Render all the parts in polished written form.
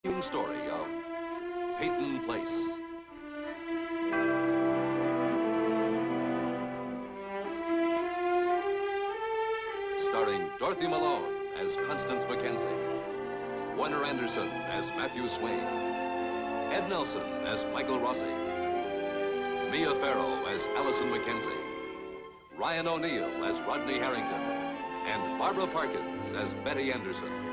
Story of Peyton Place. Starring Dorothy Malone as Constance Mackenzie, Warner Anderson as Matthew Swain, Ed Nelson as Michael Rossi, Mia Farrow as Allison Mackenzie, Ryan O'Neill as Rodney Harrington, and Barbara Parkins as Betty Anderson.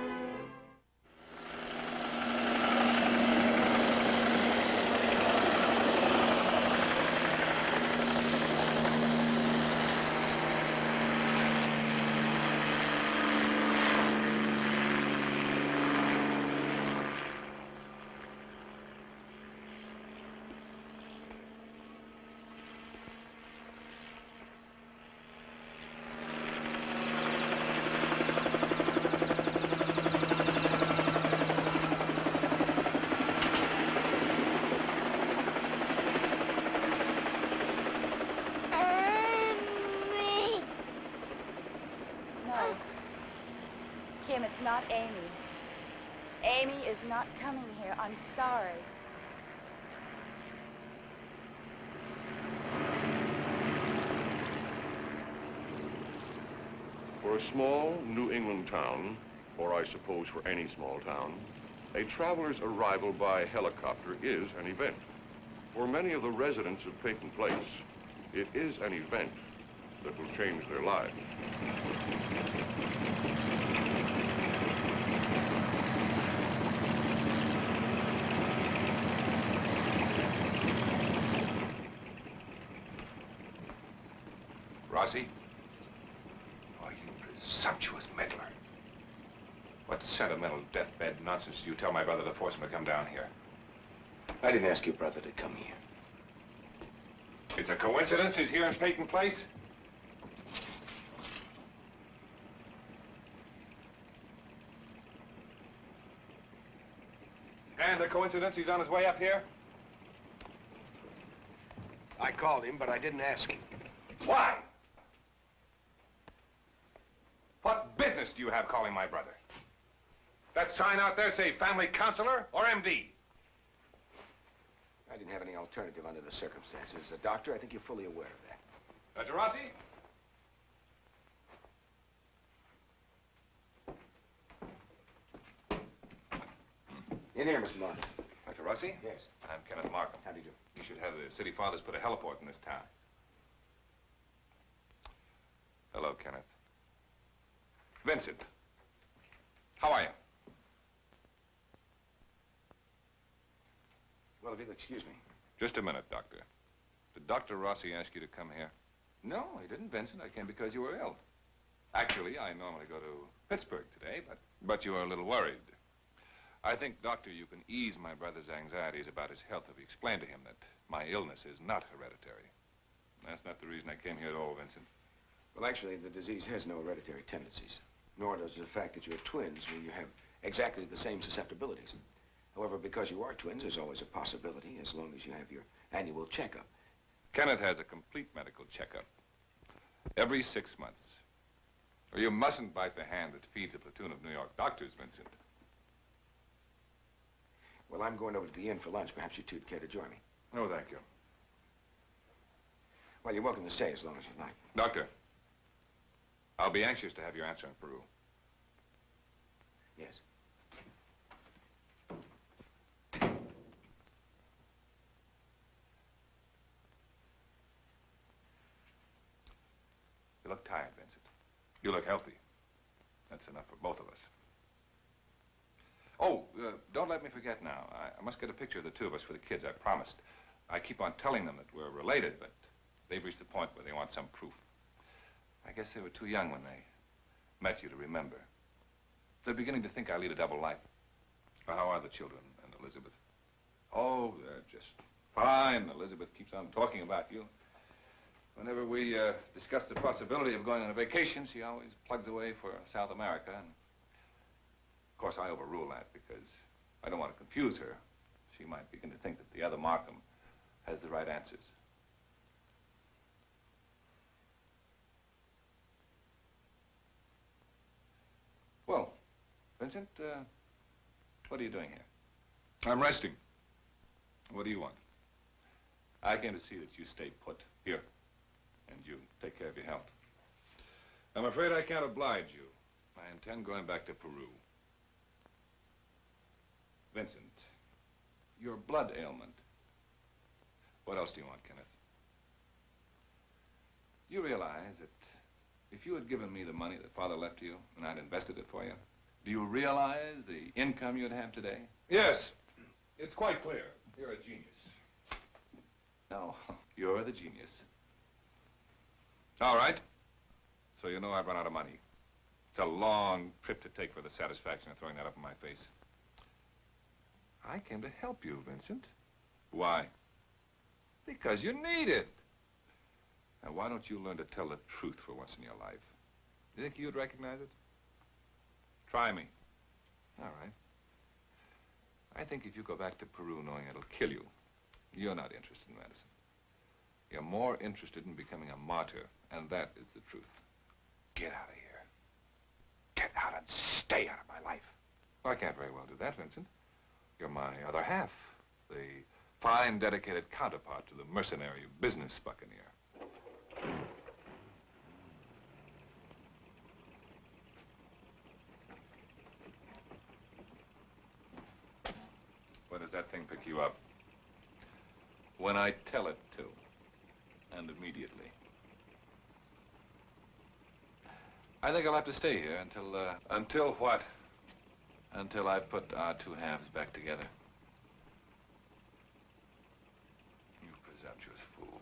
Kim, it's not Amy. Amy is not coming here. I'm sorry. For a small New England town, or I suppose for any small town, a traveler's arrival by helicopter is an event. For many of the residents of Peyton Place, it is an event that will change their lives. Rossi? Oh, you presumptuous meddler. What sentimental deathbed nonsense do you tell my brother to force him to come down here? I didn't ask your brother to come here. It's a coincidence he's here in Peyton Place? And a coincidence he's on his way up here? I called him, but I didn't ask him. Why? What business do you have calling my brother? That sign out there say family counselor or MD? I didn't have any alternative under the circumstances. Doctor, I think you're fully aware of that. Dr. Rossi? In here, Mr. Markham. Dr. Rossi? Yes. I'm Kenneth Markham. How do you do? You should have the city fathers put a heliport in this town. Hello, Kenneth. Vincent. How are you? Well, if you'll excuse me. Just a minute, Doctor. Did Dr. Rossi ask you to come here? No, he didn't, Vincent. I came because you were ill. Actually, I normally go to Pittsburgh today, but you are a little worried. I think, Doctor, you can ease my brother's anxieties about his health if you explain to him that my illness is not hereditary. That's not the reason I came here at all, Vincent. Well, actually, the disease has no hereditary tendencies, nor does the fact that you're twins mean you have exactly the same susceptibilities. However, because you are twins, there's always a possibility as long as you have your annual checkup. Kenneth has a complete medical checkup every 6 months. Or you mustn't bite the hand that feeds a platoon of New York doctors, Vincent. Well, I'm going over to the inn for lunch. Perhaps you two would care to join me. No, thank you. Well, you're welcome to stay as long as you like. Doctor, I'll be anxious to have your answer in Peru. Yes. You look tired, Vincent. You look healthy. That's enough for both of us. Oh, don't let me forget now. I must get a picture of the two of us for the kids, I promised. I keep on telling them that we're related, but they've reached the point where they want some proof. I guess they were too young when they met you to remember. They're beginning to think I lead a double life. Well, how are the children and Elizabeth? Oh, they're just fine. Elizabeth keeps on talking about you. Whenever we discuss the possibility of going on a vacation, she always plugs away for South America. And of course, I overrule that because I don't want to confuse her. She might begin to think that the other Markham has the right answers. Well, Vincent, what are you doing here? I'm resting. What do you want? I came to see that you stay put here, and you take care of your health. I'm afraid I can't oblige you. I intend going back to Peru. Vincent, your blood ailment. What else do you want, Kenneth? You realize that if you had given me the money that Father left to you and I'd invested it for you, do you realize the income you'd have today? Yes. It's quite clear. You're a genius. No, you're the genius. All right. So you know I've run out of money. It's a long trip to take for the satisfaction of throwing that up in my face. I came to help you, Vincent. Why? Because you need it. Now, why don't you learn to tell the truth for once in your life? You think you'd recognize it? Try me. All right. I think if you go back to Peru knowing it'll kill you, you're not interested in medicine. You're more interested in becoming a martyr, and that is the truth. Get out of here. Get out and stay out of my life. Well, I can't very well do that, Vincent. You're my other half, the fine, dedicated counterpart to the mercenary business buccaneer. When does that thing pick you up? When I tell it to, and immediately. I think I'll have to stay here until what? Until I put our two halves back together. You presumptuous fool.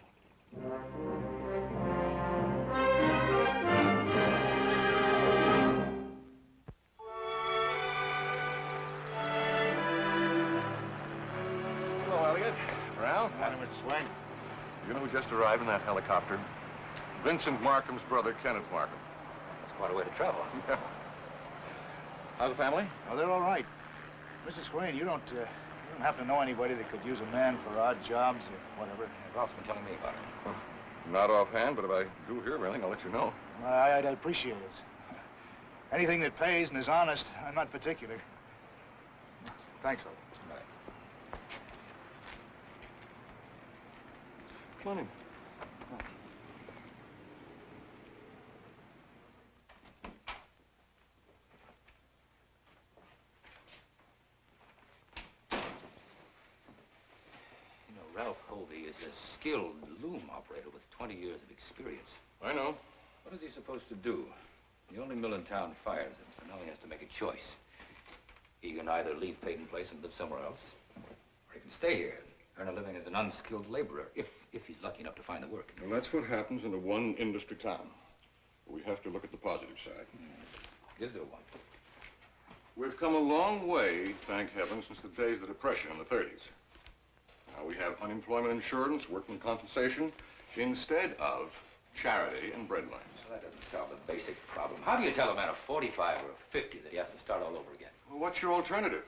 Hello, Elliot. Ralph. Morning, Mr. Swain. You know who just arrived in that helicopter? Vincent Markham's brother, Kenneth Markham. That's quite a way to travel. Yeah. How's the family? Oh, they're all right. Mr. Swain, you don't happen to know anybody that could use a man for odd jobs or whatever? Ralph's been telling me about it. Not offhand, but if I do hear of anything, I'll let you know. I'd appreciate it. Anything that pays and is honest, I'm not particular. Thanks, Elliot. Come on in. Ralph Hovey is a skilled loom operator with 20 years of experience. I know. What is he supposed to do? The only mill in town fires him, so now he has to make a choice. He can either leave Peyton Place and live somewhere else, or he can stay here and earn a living as an unskilled laborer, if he's lucky enough to find the work. Well, that's what happens in a one-industry town. We have to look at the positive side. Is there one? We've come a long way, thank heaven, since the days of the Depression in the 30s. Now we have unemployment insurance, workman compensation, instead of charity and breadlines. So that doesn't solve the basic problem. How do you tell a man of 45 or 50 that he has to start all over again? Well, what's your alternative?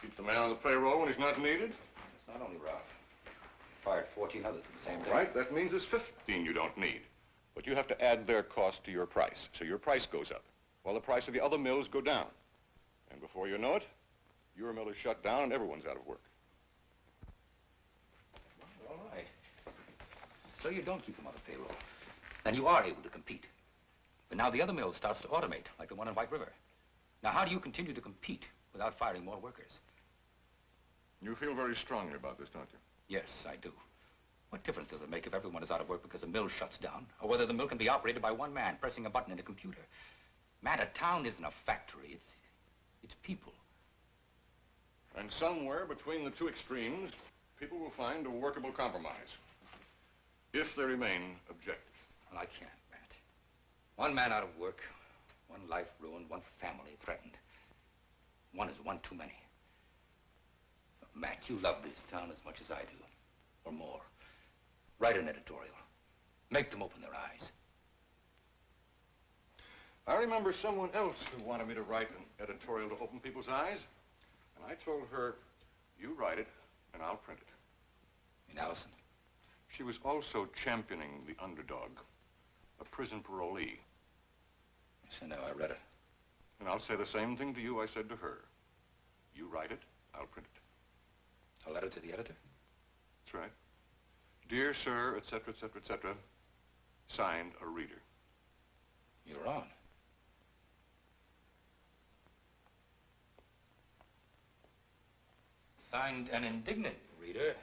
Keep the man on the payroll when he's not needed? It's not only Ralph. Fired 14 others at the same time. Right, that means there's 15 you don't need. But you have to add their cost to your price, so your price goes up, while the price of the other mills go down. And before you know it, your mill is shut down and everyone's out of work. All right. So you don't keep them on the payroll. Then you are able to compete. But now the other mill starts to automate, like the one in White River. Now, how do you continue to compete without firing more workers? You feel very strongly about this, don't you? Yes, I do. What difference does it make if everyone is out of work because the mill shuts down, or whether the mill can be operated by one man pressing a button in a computer? Man, a town isn't a factory. It's people. And somewhere between the two extremes, people will find a workable compromise. If they remain objective. Well, I can't, Matt. One man out of work, one life ruined, one family threatened. One is one too many. Matt, you love this town as much as I do, or more. Write an editorial. Make them open their eyes. I remember someone else who wanted me to write an editorial to open people's eyes. And I told her, you write it, and I'll print it. And Allison? She was also championing the underdog, a prison parolee. Yes, I know. I read it. And I'll say the same thing to you I said to her. You write it, I'll print letter to the editor? That's right. Dear sir, et cetera, et cetera, et cetera. Signed, a reader. You're on. Signed, an indignant reader.